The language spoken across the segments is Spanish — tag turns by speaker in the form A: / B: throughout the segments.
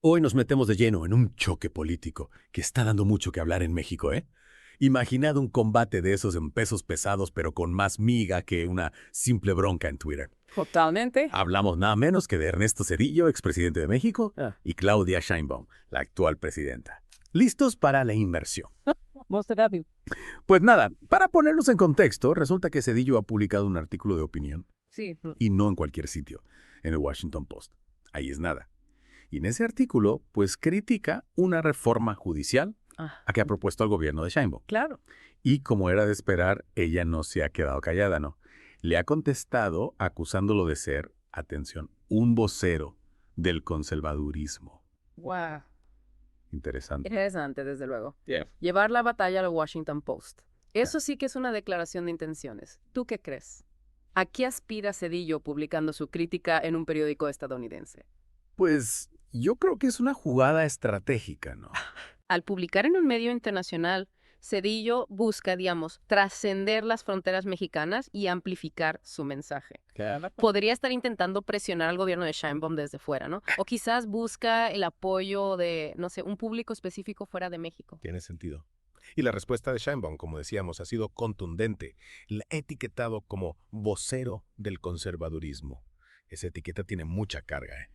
A: Hoy nos metemos de lleno en un choque político que está dando mucho que hablar en México, ¿eh? Imaginad un combate de esos en pesos pesados, pero con más miga que una simple bronca en Twitter.
B: Totalmente.
A: Hablamos nada menos que de Ernesto Zedillo, expresidente de México,
B: Ah.
A: y Claudia Sheinbaum, la actual presidenta. ¿Listos para la inmersión?
B: Most of you.
A: Pues nada, para ponernos en contexto, resulta que Zedillo ha publicado un artículo de opinión,
B: Sí.
A: y no en cualquier sitio, en el Washington Post. Ahí es nada. Y en ese artículo, pues critica una reforma judicial
B: Ah,
A: a que ha propuesto el gobierno de Sheinbaum.
B: claro.
A: Y como era de esperar, ella no se ha quedado callada, ¿no? Le ha contestado acusándolo de ser, atención, un vocero del conservadurismo.
B: Wow.
A: Interesante.
B: Interesante, desde luego.
A: Yeah.
B: Llevar la batalla al Washington Post. Eso sí que es una declaración de intenciones. ¿Tú qué crees? ¿A qué aspira Cedillo publicando su crítica en un periódico estadounidense?
A: Pues yo creo que es una jugada estratégica, ¿no?
B: Al publicar en un medio internacional, Cedillo busca, digamos, trascender las fronteras mexicanas y amplificar su mensaje. Podría estar intentando presionar al gobierno de Sheinbaum desde fuera, ¿no? O quizás busca el apoyo de, no sé, un público específico fuera de México.
C: Tiene sentido. Y la respuesta de Sheinbaum, como decíamos, ha sido contundente. La ha etiquetado como vocero del conservadurismo. Esa etiqueta tiene mucha carga, ¿eh?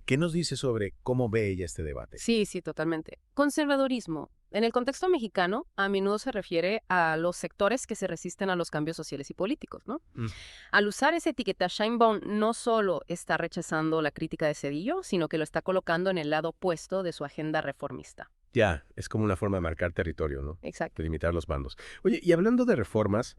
C: ¿Qué nos dice sobre cómo ve ella este debate?
B: Sí, sí, totalmente. Conservadurismo. En el contexto mexicano, a menudo se refiere a los sectores que se resisten a los cambios sociales y políticos, ¿no?
C: Mm.
B: Al usar esa etiqueta, Sheinbaum no solo está rechazando la crítica de Cedillo, sino que lo está colocando en el lado opuesto de su agenda reformista.
C: Ya, es como una forma de marcar territorio, ¿no?
B: Exacto.
C: De limitar los bandos. Oye, y hablando de reformas,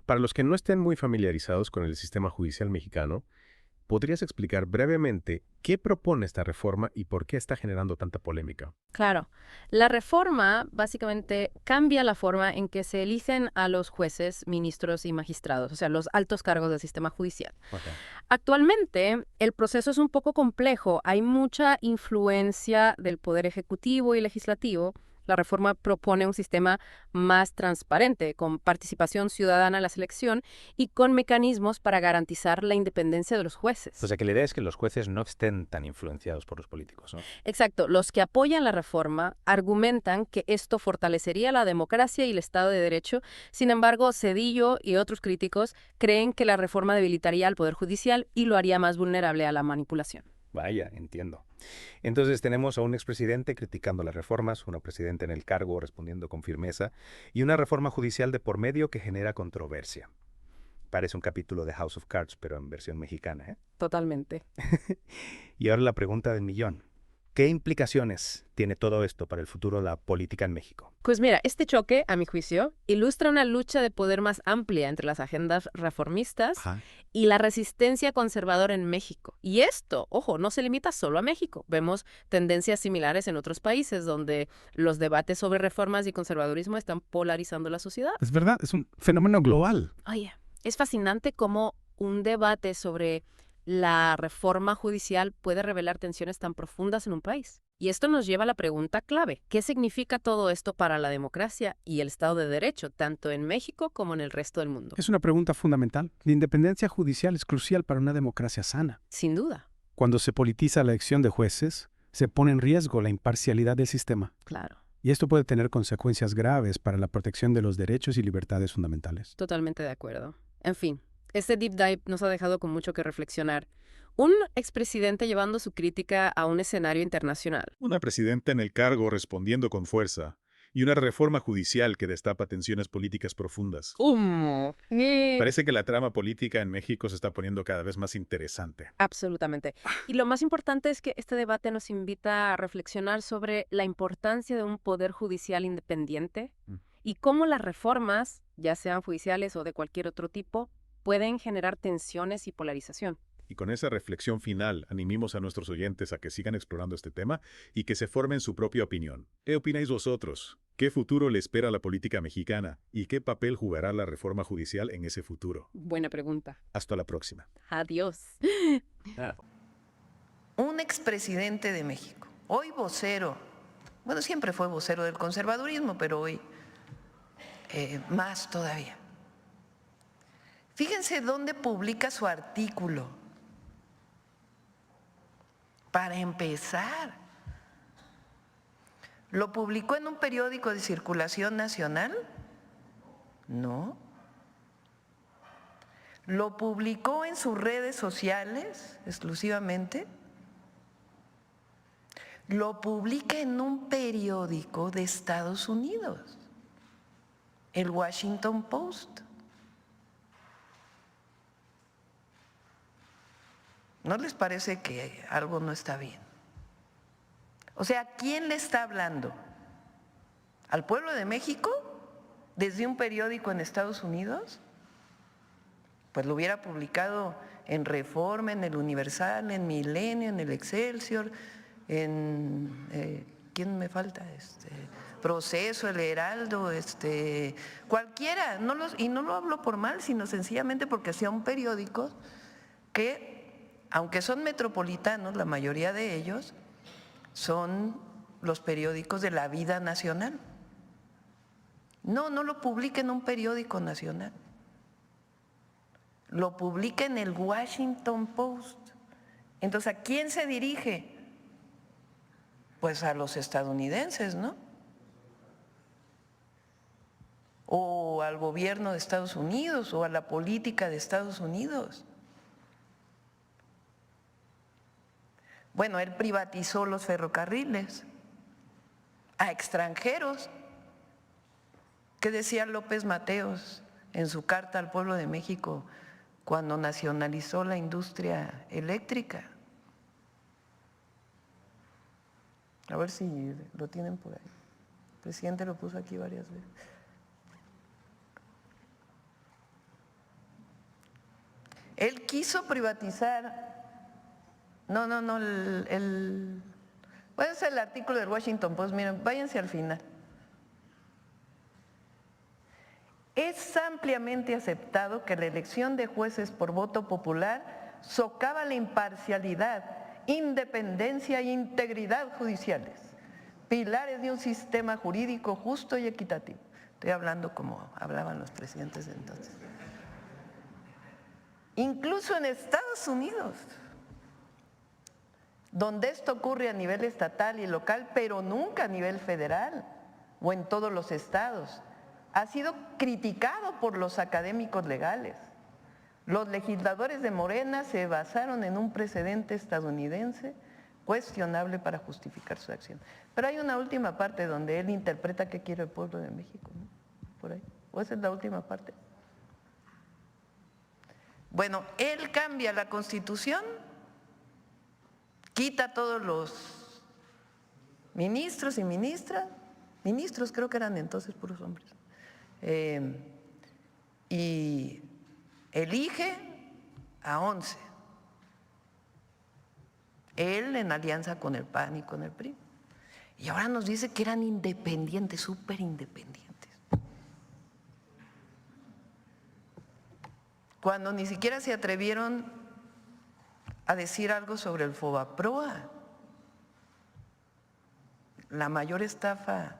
C: para los que no estén muy familiarizados con el sistema judicial mexicano, ¿podrías explicar brevemente qué propone esta reforma y por qué está generando tanta polémica?
B: Claro. La reforma básicamente cambia la forma en que se eligen a los jueces, ministros y magistrados, o sea, los altos cargos del sistema judicial. Actualmente, el proceso es un poco complejo. Hay mucha influencia del poder ejecutivo y legislativo. La reforma propone un sistema más transparente, con participación ciudadana en la selección y con mecanismos para garantizar la independencia de los jueces.
D: O sea, que la idea es que los jueces no estén tan influenciados por los políticos, ¿no?
B: Exacto. Los que apoyan la reforma argumentan que esto fortalecería la democracia y el Estado de Derecho. Sin embargo, Cedillo y otros críticos creen que la reforma debilitaría al Poder Judicial y lo haría más vulnerable a la manipulación.
D: Vaya, entiendo. Entonces tenemos a un expresidente criticando las reformas, una presidenta en el cargo respondiendo con firmeza y una reforma judicial de por medio que genera controversia. Parece un capítulo de House of Cards, pero en versión mexicana, ¿eh?
B: Totalmente.
D: Y ahora la pregunta del millón. ¿Qué implicaciones tiene todo esto para el futuro de la política en México?
B: Pues mira, este choque, a mi juicio, ilustra una lucha de poder más amplia entre las agendas reformistas
C: Ajá.
B: y la resistencia conservadora en México. Y esto, ojo, no se limita solo a México. Vemos tendencias similares en otros países donde los debates sobre reformas y conservadurismo están polarizando la sociedad.
E: Es verdad, es un fenómeno global.
B: Oye, es fascinante cómo un debate sobre la reforma judicial puede revelar tensiones tan profundas en un país. Y esto nos lleva a la pregunta clave. ¿Qué significa todo esto para la democracia y el Estado de Derecho, tanto en México como en el resto del mundo?
E: Es una pregunta fundamental. La independencia judicial es crucial para una democracia sana.
B: Sin duda.
E: Cuando se politiza la elección de jueces, se pone en riesgo la imparcialidad del sistema.
B: Claro.
E: Y esto puede tener consecuencias graves para la protección de los derechos y libertades fundamentales.
B: Totalmente de acuerdo. En fin, este deep dive nos ha dejado con mucho que reflexionar. Un expresidente llevando su crítica a un escenario internacional.
F: Una presidenta en el cargo respondiendo con fuerza. Y una reforma judicial que destapa tensiones políticas profundas. Parece que la trama política en México se está poniendo cada vez más interesante.
B: Absolutamente. Y lo más importante es que este debate nos invita a reflexionar sobre la importancia de un poder judicial independiente y cómo las reformas, ya sean judiciales o de cualquier otro tipo, pueden generar tensiones y polarización.
F: Y con esa reflexión final, animimos a nuestros oyentes a que sigan explorando este tema y que se formen su propia opinión. ¿Qué opináis vosotros? ¿Qué futuro le espera a la política mexicana? ¿Y qué papel jugará la reforma judicial en ese futuro?
B: Buena pregunta.
F: Hasta la próxima.
B: Adiós.
G: Un expresidente de México, hoy vocero, bueno, siempre fue vocero del conservadurismo, pero hoy más todavía. Fíjense dónde publica su artículo. Para empezar, ¿Lo publicó en un periódico de circulación nacional? No. ¿Lo publicó en sus redes sociales exclusivamente? Lo publica en un periódico de Estados Unidos, el Washington Post. ¿No les parece que algo no está bien? O sea, ¿a quién le está hablando? ¿Al pueblo de México? ¿Desde un periódico en Estados Unidos? Pues lo hubiera publicado en Reforma, en el Universal, en Milenio, en el Excelsior, en ¿quién me falta? Proceso, el Heraldo, cualquiera, y no lo hablo por mal, sino sencillamente porque son periódicos que, aunque son metropolitanos, la mayoría de ellos son los periódicos de la vida nacional. No lo publica en un periódico nacional, lo publica en el Washington Post. Entonces, ¿a quién se dirige? Pues a los estadounidenses, ¿no? O al gobierno de Estados Unidos, o a la política de Estados Unidos. Bueno, él privatizó los ferrocarriles a extranjeros. ¿Qué decía López Mateos en su carta al pueblo de México cuando nacionalizó la industria eléctrica? A ver si lo tienen por ahí. El presidente lo puso aquí varias veces. Él quiso privatizar. Puede ser el artículo del Washington Post, miren, váyanse al final. Es ampliamente aceptado que la elección de jueces por voto popular socava la imparcialidad, independencia e integridad judiciales, pilares de un sistema jurídico justo y equitativo. Estoy hablando como hablaban los presidentes de entonces. Incluso en Estados Unidos, donde esto ocurre a nivel estatal y local, pero nunca a nivel federal o en todos los estados, ha sido criticado por los académicos legales. Los legisladores de Morena se basaron en un precedente estadounidense cuestionable para justificar su acción. Pero hay una última parte donde él interpreta qué quiere el pueblo de México, ¿no? Por ahí. ¿O esa es la última parte? Bueno, él cambia la Constitución, quita a todos los ministros y ministras, ministros creo que eran entonces puros hombres, y elige a 11, él en alianza con el PAN y con el PRI, y ahora nos dice que eran independientes, súper independientes, cuando ni siquiera se atrevieron a decir algo sobre el FOBAPROA, la mayor estafa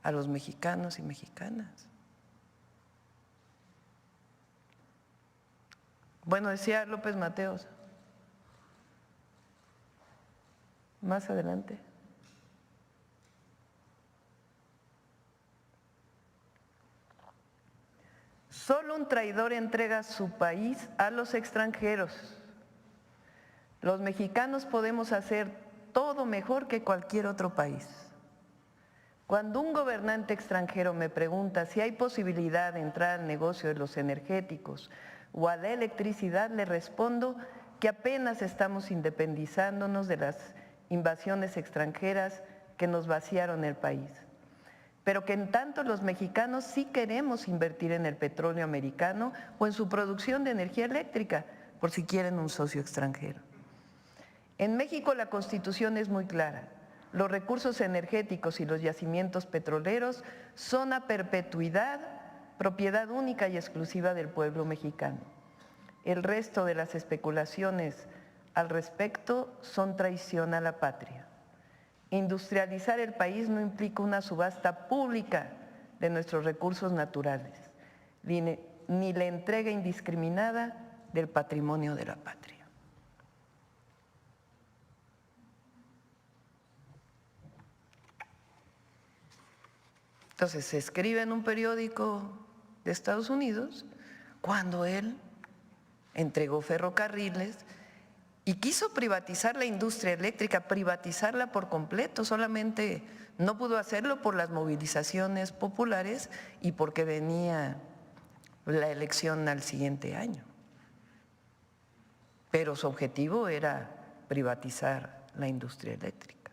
G: a los mexicanos y mexicanas. Bueno, decía López Mateos, más adelante. Solo un traidor entrega su país a los extranjeros. Los mexicanos podemos hacer todo mejor que cualquier otro país. Cuando un gobernante extranjero me pregunta si hay posibilidad de entrar al negocio de los energéticos o a la electricidad, le respondo que apenas estamos independizándonos de las invasiones extranjeras que nos vaciaron el país, pero que en tanto los mexicanos sí queremos invertir en el petróleo americano o en su producción de energía eléctrica, por si quieren un socio extranjero. En México la Constitución es muy clara. Los recursos energéticos y los yacimientos petroleros son a perpetuidad propiedad única y exclusiva del pueblo mexicano. El resto de las especulaciones al respecto son traición a la patria. Industrializar el país no implica una subasta pública de nuestros recursos naturales, ni la entrega indiscriminada del patrimonio de la patria. Entonces se escribe en un periódico de Estados Unidos cuando él entregó ferrocarriles y quiso privatizar la industria eléctrica, privatizarla por completo, solamente no pudo hacerlo por las movilizaciones populares y porque venía la elección al siguiente año. Pero su objetivo era privatizar la industria eléctrica.